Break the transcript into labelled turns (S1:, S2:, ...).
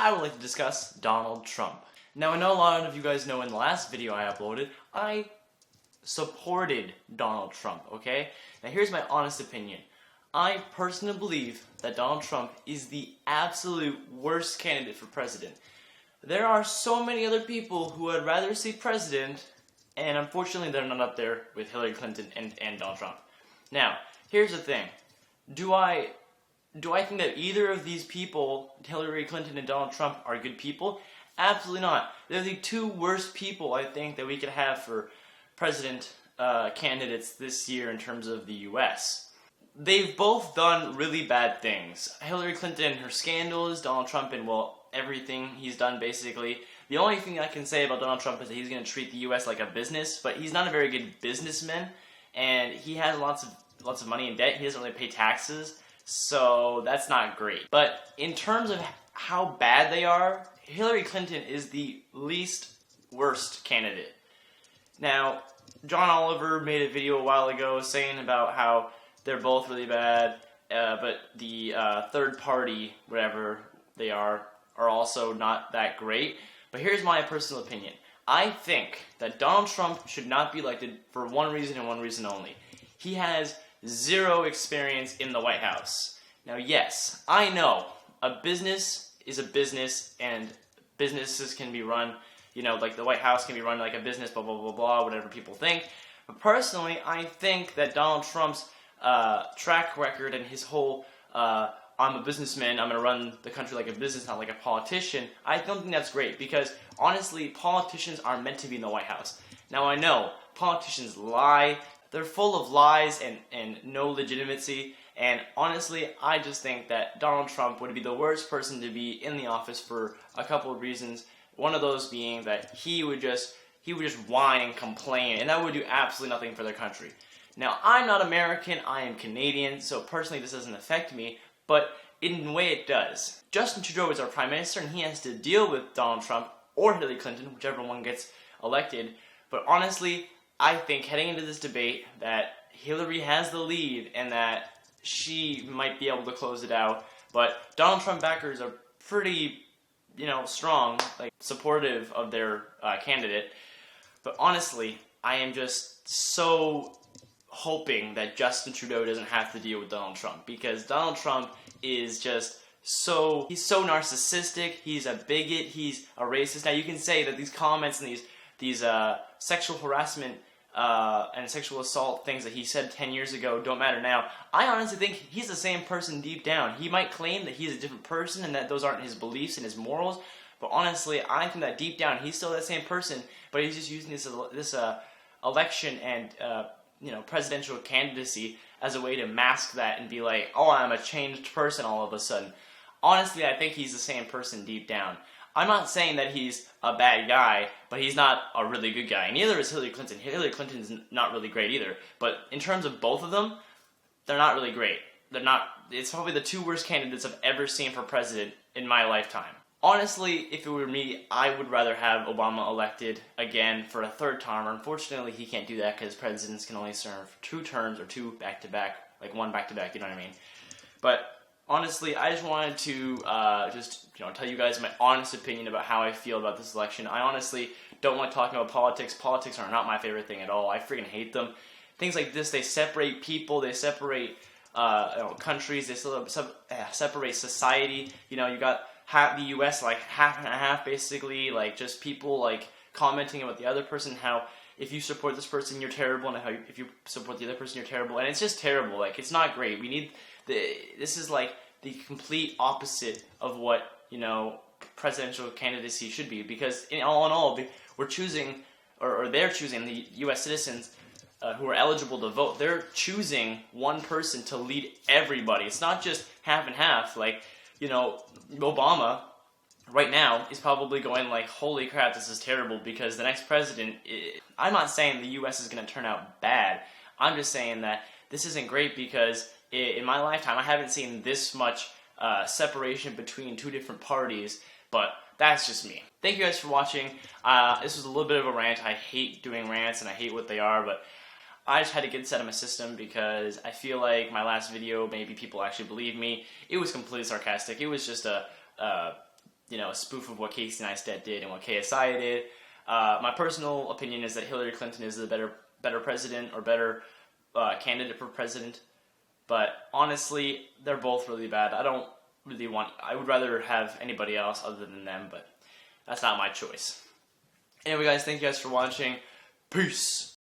S1: I would like to discuss Donald Trump. Now, I know a lot of you guys know in the last video I uploaded, I supported Donald Trump, okay? Now, here's my honest opinion. I personally believe that Donald Trump is the absolute worst candidate for president. There are so many other people who I'd rather see president, and unfortunately they're not up there with Hillary Clinton and Donald Trump. Now, here's the thing. Do I think that either of these people, Hillary Clinton and Donald Trump, are good people? Absolutely not. They're the two worst people I think that we could have for president candidates this year in terms of the U.S. They've both done really bad things. Hillary Clinton and her scandals, Donald Trump and, well, everything he's done basically. The only thing I can say about Donald Trump is that he's going to treat the U.S. like a business, but he's not a very good businessman, and he has lots of money in debt. He doesn't really pay taxes, so that's not great. But in terms of how bad they are, Hillary Clinton is the least worst candidate. Now, John Oliver made a video a while ago saying about how they're both really bad, but the third party, whatever they are also not that great. But here's my personal opinion. I think that Donald Trump should not be elected for one reason and one reason only. He has zero experience in the White House. Now, yes, I know a business is a business, and businesses can be run, like the White House can be run like a business, blah, blah, blah, blah, whatever people think. But personally, I think that Donald Trump's track record and his whole, I'm a businessman, I'm going to run the country like a business, not like a politician, I don't think that's great, because honestly, politicians aren't meant to be in the White House. Now, I know politicians lie, they're full of lies and no legitimacy, and honestly, I just think that Donald Trump would be the worst person to be in the office for a couple of reasons. One of those being that he would just whine and complain, and that would do absolutely nothing for their country. Now, I'm not American, I am Canadian, so personally this doesn't affect me, but in a way it does. Justin Trudeau is our Prime Minister, and he has to deal with Donald Trump or Hillary Clinton, whichever one gets elected. But honestly, I think heading into this debate that Hillary has the lead and that she might be able to close it out. But Donald Trump backers are pretty, strong, supportive of their candidate. But honestly, I am just so hoping that Justin Trudeau doesn't have to deal with Donald Trump, because Donald Trump is just he's so narcissistic, he's a bigot, he's a racist. Now you can say that these comments and these sexual harassment and sexual assault things that he said 10 years ago don't matter now. I honestly think he's the same person deep down. He might claim that he's a different person and that those aren't his beliefs and his morals, but honestly, I think that deep down he's still that same person, but he's just using this election and presidential candidacy as a way to mask that and be like, oh, I'm a changed person all of a sudden. Honestly, I think he's the same person deep down. I'm not saying that he's a bad guy, but he's not a really good guy. Neither is Hillary Clinton. Hillary Clinton's not really great either. But in terms of both of them, they're not really great. It's probably the two worst candidates I've ever seen for president in my lifetime. Honestly, if it were me, I would rather have Obama elected again for a third term. Unfortunately, he can't do that because presidents can only serve 2 terms or 2 back-to-back, like 1 back-to-back, you know what I mean? But honestly, I just wanted to tell you guys my honest opinion about how I feel about this election. I honestly don't like talking about politics. Politics are not my favorite thing at all. I freaking hate them. Things like this, they separate people, they separate countries, they separate society. You got the U.S. like half and a half, basically, like just people like commenting about the other person, how if you support this person you're terrible, and how if you support the other person you're terrible, and it's just terrible. Like, it's not great. This is like the complete opposite of what presidential candidacy should be, because in all we're choosing, or they're choosing, the U.S. citizens who are eligible to vote, they're choosing one person to lead everybody. It's not just half and half. Like, Obama right now is probably going like, holy crap, this is terrible, because the next president, I'm not saying the U.S. is going to turn out bad. I'm just saying that this isn't great, because in my lifetime I haven't seen this much separation between 2 different parties, but that's just me. Thank you guys for watching. This was a little bit of a rant. I hate doing rants and I hate what they are, but I just had to get this out of my system because I feel like my last video, maybe people actually believe me. It was completely sarcastic. It was just a a spoof of what Casey Neistat did and what KSI did. My personal opinion is that Hillary Clinton is the better president or better candidate for president. But honestly, they're both really bad. I would rather have anybody else other than them, but that's not my choice. Anyway, guys, thank you guys for watching. Peace.